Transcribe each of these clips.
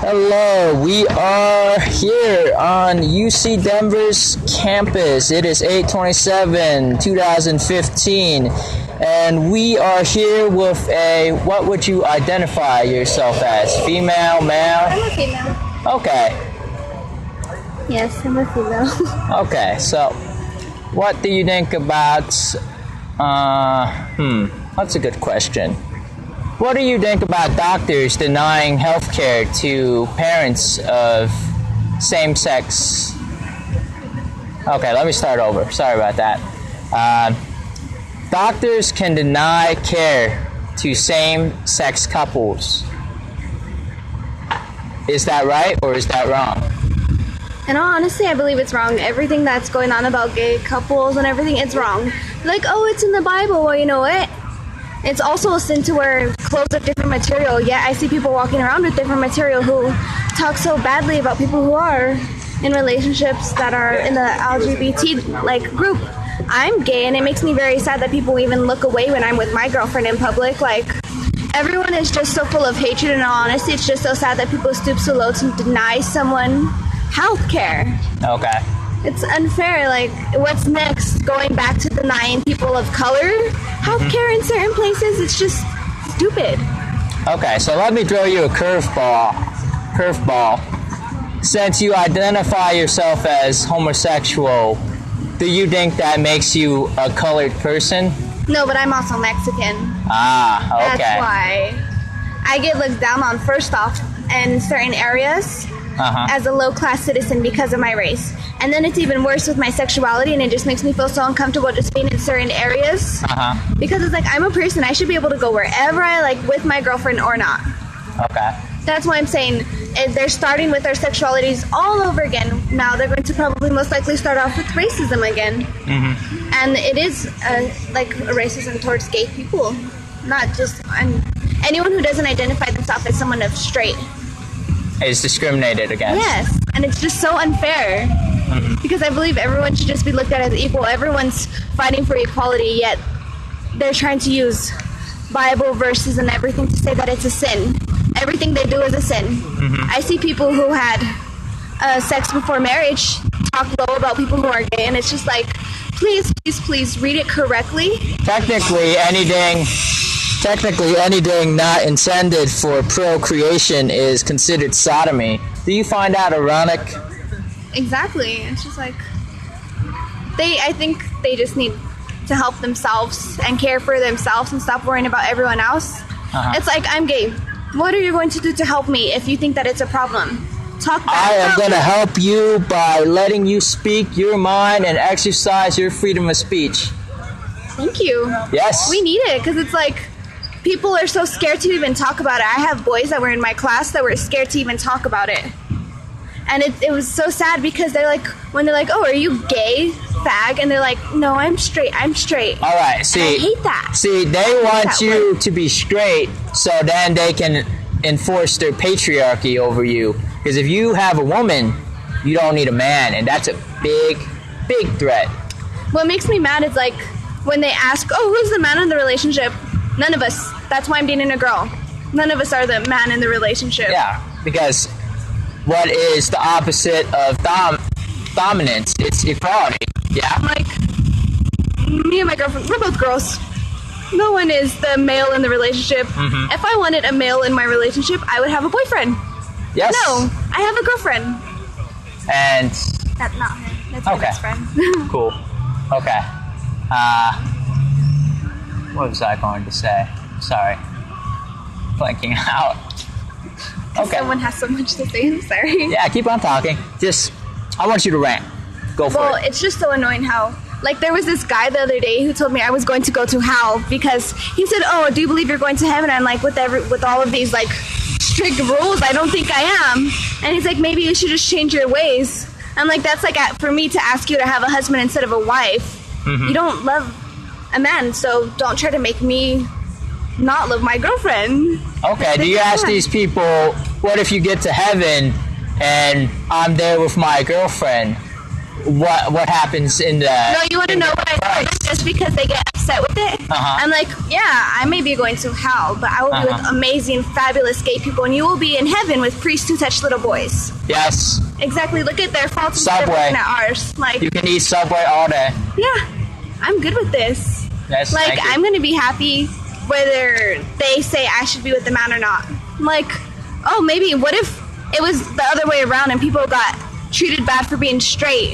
Hello, we are here on UC Denver's campus. It is 8/27/2015, and we are here with what would you identify yourself as? Female, male? I'm a female. Okay. Yes, I'm a female. Okay, so what do you think about, that's a good question. What do you think about doctors denying health care to parents of same-sex? Okay, let me start over. Sorry about that. Doctors can deny care to same-sex couples. Is that right or is that wrong? In all honesty, I believe it's wrong. Everything that's going on about gay couples and everything, it's wrong. Like, oh, it's in the Bible. Well, you know what? It's also a sin to wear clothes of different material, yet I see people walking around with different material who talk so badly about people who are in relationships that are in the LGBT group. I'm gay, and it makes me very sad that people even look away when I'm with my girlfriend in public. Like, everyone is just so full of hatred, and in all honesty, it's just so sad that people stoop so low to deny someone health care. Okay. It's unfair. Like, what's next? Going back to denying people of color healthcare in certain places? It's just stupid. Okay, so let me throw you a curveball. Since you identify yourself as homosexual, do you think that makes you a colored person? No, but I'm also Mexican. Ah, okay. That's why I get looked down on, first off, in certain areas as a low-class citizen because of my race. And then it's even worse with my sexuality, and it just makes me feel so uncomfortable just being in certain areas. Because it's like, I'm a person. I should be able to go wherever I like with my girlfriend or not. Okay. That's why I'm saying they're starting with their sexualities all over again. Now they're going to probably most likely start off with racism again. And it is a racism towards gay people. Not just anyone who doesn't identify themselves as someone of straight. Is discriminated against. Yes, and it's just so unfair. Because I believe everyone should just be looked at as equal. Everyone's fighting for equality, yet they're trying to use Bible verses and everything to say that it's a sin. Everything they do is a sin. I see people who had sex before marriage talk low about people who are gay, and it's just like, please read it correctly. Technically anything not intended for procreation is considered sodomy. Do you find that ironic? Exactly. It's just like, I think they just need to help themselves and care for themselves and stop worrying about everyone else. It's like, I'm gay. What are you going to do to help me if you think that it's a problem? Talk back. I am going to help you by letting you speak your mind and exercise your freedom of speech. Thank you. Yes. We need it, because it's like, people are so scared to even talk about it. I have boys that were in my class that were scared to even talk about it. And it was so sad because when they're like, oh, are you gay, fag? And they're like, no, I'm straight. All right, see. And I hate that. See, they want you to be straight so then they can enforce their patriarchy over you. Because if you have a woman, you don't need a man. And that's a big, big threat. What makes me mad is like when they ask, oh, who's the man in the relationship? None of us. That's why I'm dating a girl. None of us are the man in the relationship. Yeah, because what is the opposite of dominance? It's equality. Yeah. I'm like, me and my girlfriend, we're both girls. No one is the male in the relationship. If I wanted a male in my relationship, I would have a boyfriend. Yes. No, I have a girlfriend. And That's not her. That's my best friend. Cool. Okay. What was I going to say? Sorry. Blanking out. Okay. Someone has so much to say. I'm sorry. Yeah, keep on talking. I want you to rant. Go for it. Well, it's just so annoying how, there was this guy the other day who told me I was going to go to hell because he said, oh, do you believe you're going to heaven? I'm like, with all of these, strict rules, I don't think I am. And he's like, maybe you should just change your ways. I'm like, that's for me to ask you to have a husband instead of a wife. You don't love a man, so don't try to make me not love my girlfriend. Okay, do you ask these people, what if you get to heaven and I'm there with my girlfriend? What happens in the... No, you want to know what I told them? Just because they get upset with it. I'm like, yeah, I may be going to hell, but I will be with amazing, fabulous gay people, and you will be in heaven with priests who touch little boys. Yes. Exactly. Look at their faults Subway. and at ours. Like, You can eat Subway all day. yeah, I'm good with this. Yes, Like, thank you. I'm gonna be happy whether they say I should be with the man or not. I'm like, oh, maybe, what if it was the other way around and people got treated bad for being straight?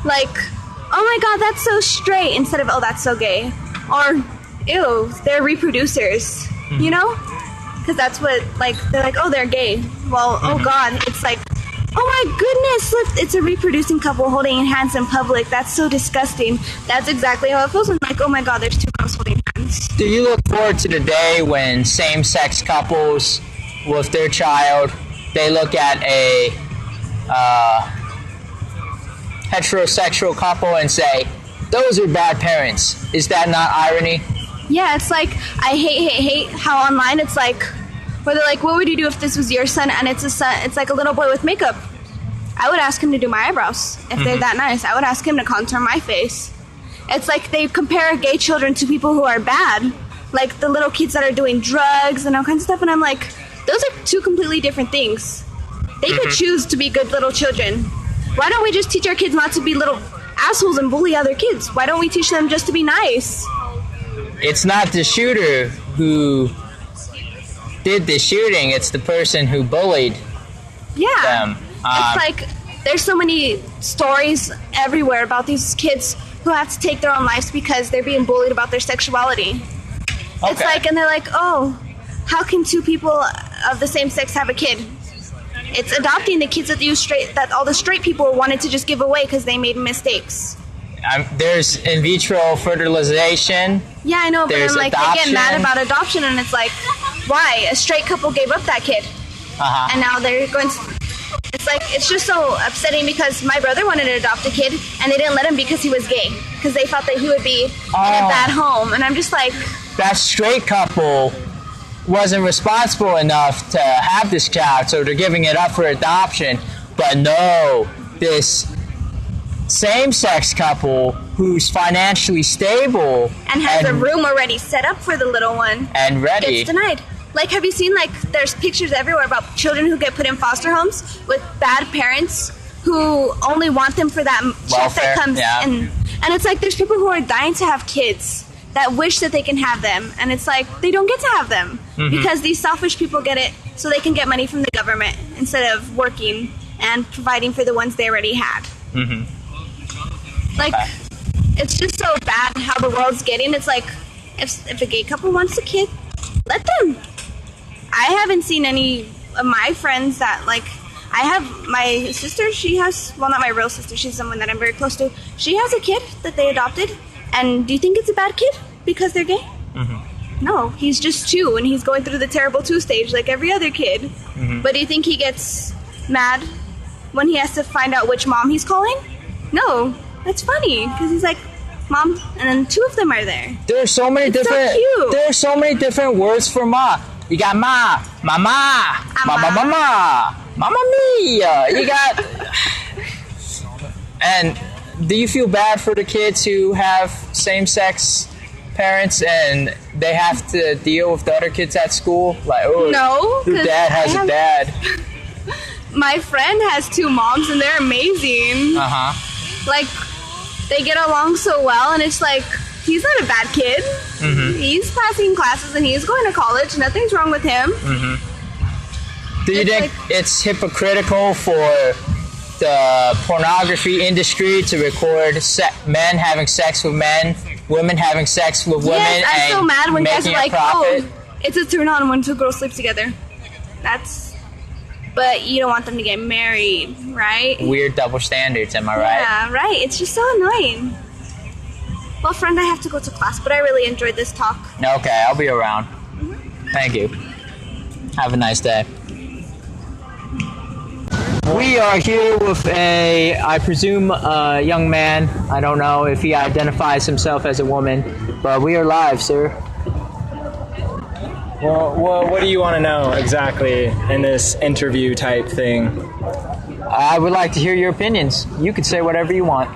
Like, oh my god, that's so straight, instead of, oh, that's so gay. Or, ew, they're reproducers, you know? Because that's what, like, they're like, oh, they're gay. Well, oh god, it's like, oh my goodness, look, it's a reproducing couple holding hands in public. That's so disgusting. That's exactly how it feels. I'm like, oh my god, there's two girls holding hands. Do you look forward to the day when same-sex couples with their child, they look at a heterosexual couple and say, those are bad parents? Is that not irony? Yeah, it's like, I hate how online it's like, where they're like, what would you do if this was your son and it's a son, it's like a little boy with makeup? I would ask him to do my eyebrows. If they're that nice, I would ask him to contour my face. It's like they compare gay children to people who are bad, like the little kids that are doing drugs and all kinds of stuff, and I'm like, those are two completely different things. They could choose to be good little children. Why don't we just teach our kids not to be little assholes and bully other kids? Why don't we teach them just to be nice? It's not the shooter who did the shooting, it's the person who bullied Yeah. them. It's like there's so many stories everywhere about these kids who have to take their own lives because they're being bullied about their sexuality. It's Okay. like, and they're like, oh, how can two people of the same sex have a kid? It's adopting the kids that all the straight people wanted to just give away because they made mistakes. There's in vitro fertilization. Yeah, I know, but There's I'm like, they get mad adoption. about adoption, and it's like, why? A straight couple gave up that kid, and now they're going to. It's like, it's just so upsetting because my brother wanted to adopt a kid, and they didn't let him because he was gay, because they thought that he would be in a bad home, and I'm just like, That straight couple wasn't responsible enough to have this child, so they're giving it up for adoption. But no, this same-sex couple who's financially stable and has a room already set up for the little one and ready. gets denied. Like, have you seen, like, there's pictures everywhere about children who get put in foster homes with bad parents who only want them for that check Welfare, that comes yeah. in. And it's like, there's people who are dying to have kids that wish that they can have them. And it's like, they don't get to have them because these selfish people get it so they can get money from the government instead of working and providing for the ones they already had. Like, it's just so bad how the world's getting. It's like, if a gay couple wants a kid, let them. I haven't seen any of my friends that, like, I have my sister, she has, well, not my real sister, she's someone that I'm very close to. She has a kid that they adopted. And do you think it's a bad kid because they're gay? No, he's just 2 and he's going through the terrible 2 stage like every other kid. But do you think he gets mad when he has to find out which mom he's calling? No, that's funny because he's like, Mom, and then 2 of them are there. There are so many It's so different. cute. There are so many different words for ma. You got ma, mama, mama, mama, mama mia. You got. And do you feel bad for the kids who have same-sex parents and they have to deal with the other kids at school? Like, oh, No, your 'cause dad has I a have- dad. My friend has 2 moms and they're amazing. Like, they get along so well, and it's like, he's not a bad kid. He's passing classes and he's going to college. Nothing's wrong with him. Do you It's think it's hypocritical for the pornography industry to record men having sex with men, women having sex with women, Yes, I'm and so mad when guys are making a like, profit? oh, it's a turn on when 2 girls sleep together. But you don't want them to get married, right? Weird double standards, am I right? Yeah, right. It's just so annoying. Well, friend, I have to go to class, but I really enjoyed this talk. Okay, I'll be around. Thank you. Have a nice day. We are here with I presume, a young man. I don't know if he identifies himself as a woman, but we are live, sir. Well, what do you want to know exactly in this interview type thing? I would like to hear your opinions. You could say whatever you want.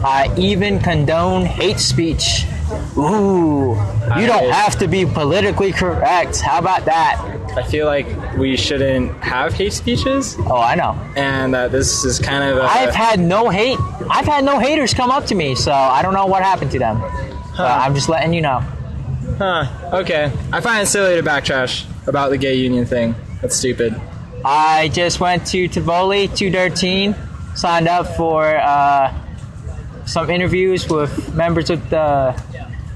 I even condone hate speech. Ooh, you don't have to be politically correct. How about that? I feel like we shouldn't have hate speeches, Oh, I know. and this is kind of. I've had no haters come up to me, so I don't know what happened to them. I'm just letting you know. Okay. I find it silly to backtrash about the gay union thing. That's stupid. I just went to Tivoli 213, signed up for some interviews with members of the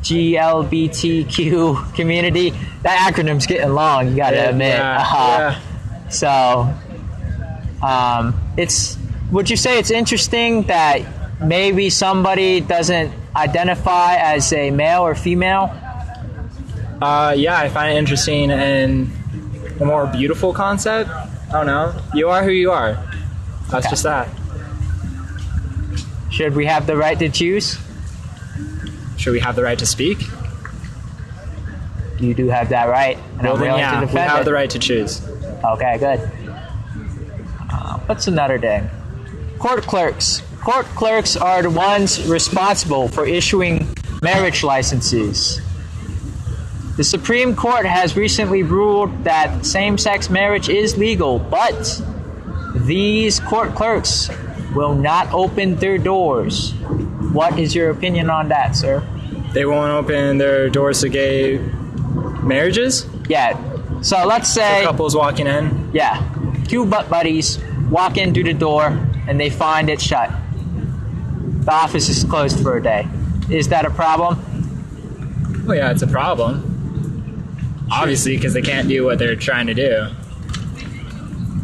GLBTQ community. That acronym's getting long, you gotta admit. Yeah. So, would you say it's interesting that maybe somebody doesn't identify as a male or female? Yeah, I find it interesting and a more beautiful concept. I don't know. You are who you are. That's just that. Should we have the right to choose? Should we have the right to speak? You do have that right, and Well, I'm then, willing yeah, to we defend have it. the right to choose. Okay, good. What's another day? Court clerks. Court clerks are the ones responsible for issuing marriage licenses. The Supreme Court has recently ruled that same-sex marriage is legal, but these court clerks will not open their doors. What is your opinion on that, sir? They won't open their doors to gay marriages? Yeah. So let's say, Couples walking in? yeah, two butt buddies walk in through the door and they find it shut. The office is closed for a day. Is that a problem? Well, yeah, it's a problem. Obviously, because they can't do what they're trying to do.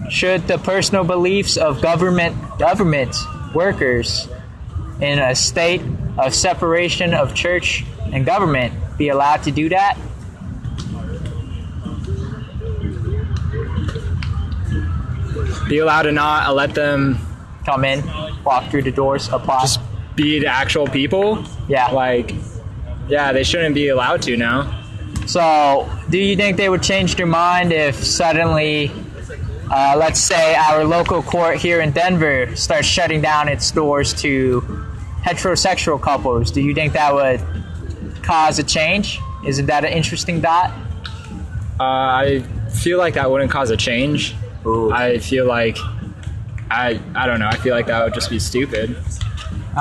Should the personal beliefs of government workers in a state of separation of church and government be allowed to do that? Be allowed to not let them Come in, walk through the doors, apply. just be the actual people? Yeah. Like, yeah, they shouldn't be allowed to now. So, do you think they would change their mind if suddenly, let's say, our local court here in Denver starts shutting down its doors to heterosexual couples? Do you think that would cause a change? Isn't that an interesting thought? I feel like that wouldn't cause a change. Ooh. I feel like, I don't know, I feel like that would just be stupid.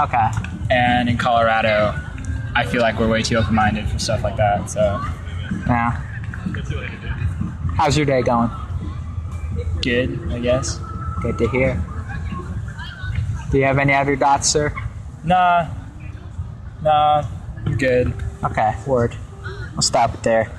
Okay. And in Colorado, I feel like we're way too open-minded for stuff like that, so. Yeah. How's your day going? Good, I guess. Good to hear. Do you have any other thoughts, sir? Nah, I'm good. Okay, word. I'll stop it there.